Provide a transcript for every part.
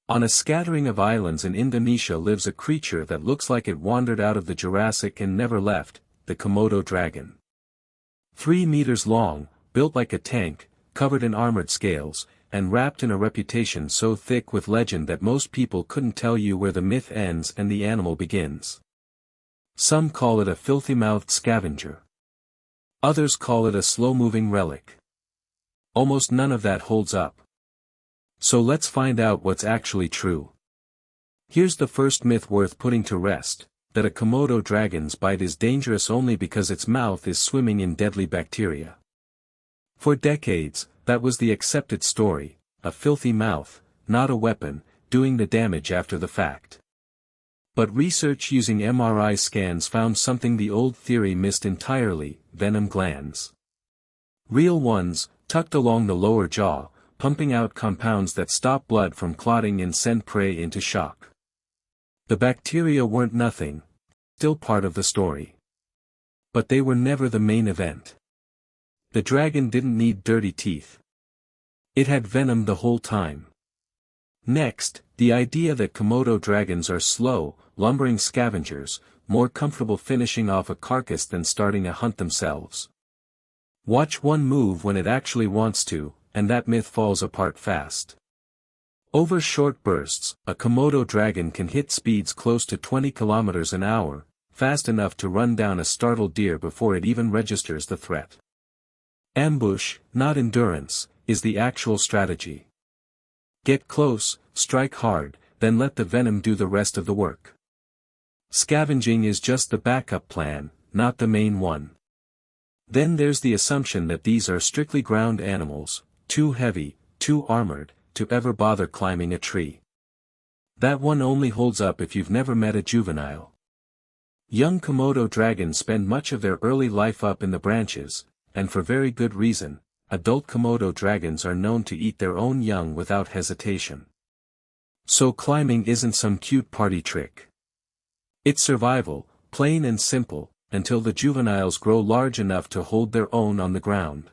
On a scattering of islands in Indonesia lives a creature that looks like it wandered out of the Jurassic and never left, the Komodo dragon. 3 meters long, built like a tank, covered in armored scales, and wrapped in a reputation so thick with legend that most people couldn't tell you where the myth ends and the animal begins. Some call it a filthy-mouthed scavenger. Others call it a slow-moving relic. Almost none of that holds up. So let's find out what's actually true. Here's the first myth worth putting to rest, that a Komodo dragon's bite is dangerous only because its mouth is swimming in deadly bacteria. For decades, that was the accepted story, a filthy mouth, not a weapon, doing the damage after the fact. But research using MRI scans found something the old theory missed entirely: venom glands. Real ones, tucked along the lower jaw, pumping out compounds that stop blood from clotting and send prey into shock. The bacteria weren't nothing, still part of the story. But they were never the main event. The dragon didn't need dirty teeth. It had venom the whole time. Next, the idea that Komodo dragons are slow, lumbering scavengers, more comfortable finishing off a carcass than starting a hunt themselves. Watch one move when it actually wants to, and that myth falls apart fast. Over short bursts, a Komodo dragon can hit speeds close to 20 kilometers an hour, fast enough to run down a startled deer before it even registers the threat. Ambush, not endurance, is the actual strategy. Get close, strike hard, then let the venom do the rest of the work. Scavenging is just the backup plan, not the main one. Then there's the assumption that these are strictly ground animals, too heavy, too armored, to ever bother climbing a tree. That one only holds up if you've never met a juvenile. Young Komodo dragons spend much of their early life up in the branches, and for very good reason. Adult Komodo dragons are known to eat their own young without hesitation. So climbing isn't some cute party trick. It's survival, plain and simple, until the juveniles grow large enough to hold their own on the ground.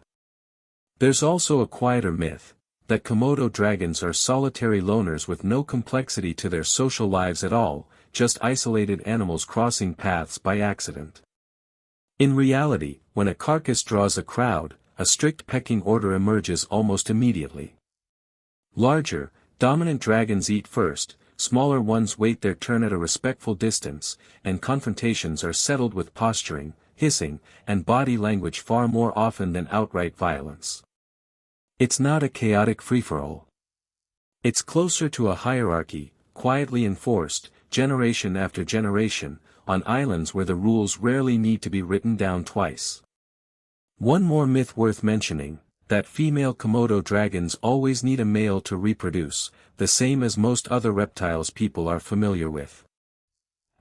There's also a quieter myth, that Komodo dragons are solitary loners with no complexity to their social lives at all, just isolated animals crossing paths by accident. In reality, when a carcass draws a crowd, a strict pecking order emerges almost immediately. Larger, dominant dragons eat first, smaller ones wait their turn at a respectful distance, and confrontations are settled with posturing, hissing, and body language far more often than outright violence. It's not a chaotic free-for-all. It's closer to a hierarchy, quietly enforced, generation after generation, on islands where the rules rarely need to be written down twice. One more myth worth mentioning, that female Komodo dragons always need a male to reproduce, the same as most other reptiles people are familiar with.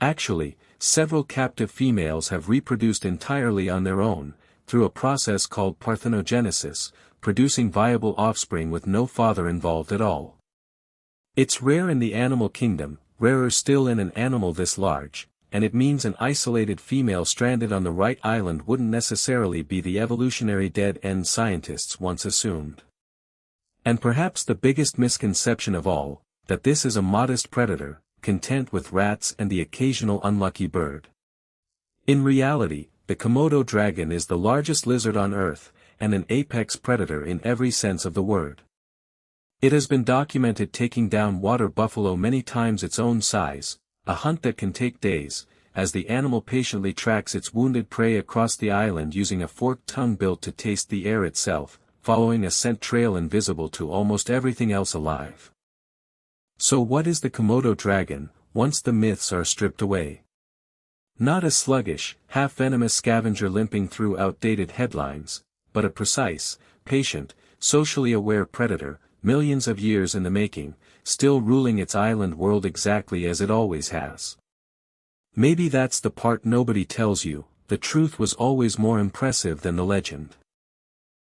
Actually, several captive females have reproduced entirely on their own, through a process called parthenogenesis, producing viable offspring with no father involved at all. It's rare in the animal kingdom, rarer still in an animal this large, and it means an isolated female stranded on the right island wouldn't necessarily be the evolutionary dead end scientists once assumed. And perhaps the biggest misconception of all, that this is a modest predator, content with rats and the occasional unlucky bird. In reality, the Komodo dragon is the largest lizard on Earth, and an apex predator in every sense of the word. It has been documented taking down water buffalo many times its own size, a hunt that can take days, as the animal patiently tracks its wounded prey across the island using a forked tongue built to taste the air itself, following a scent trail invisible to almost everything else alive. So what is the Komodo dragon, once the myths are stripped away? Not a sluggish, half-venomous scavenger limping through outdated headlines, but a precise, patient, socially aware predator, millions of years in the making, still ruling its island world exactly as it always has. Maybe that's the part nobody tells you, the truth was always more impressive than the legend.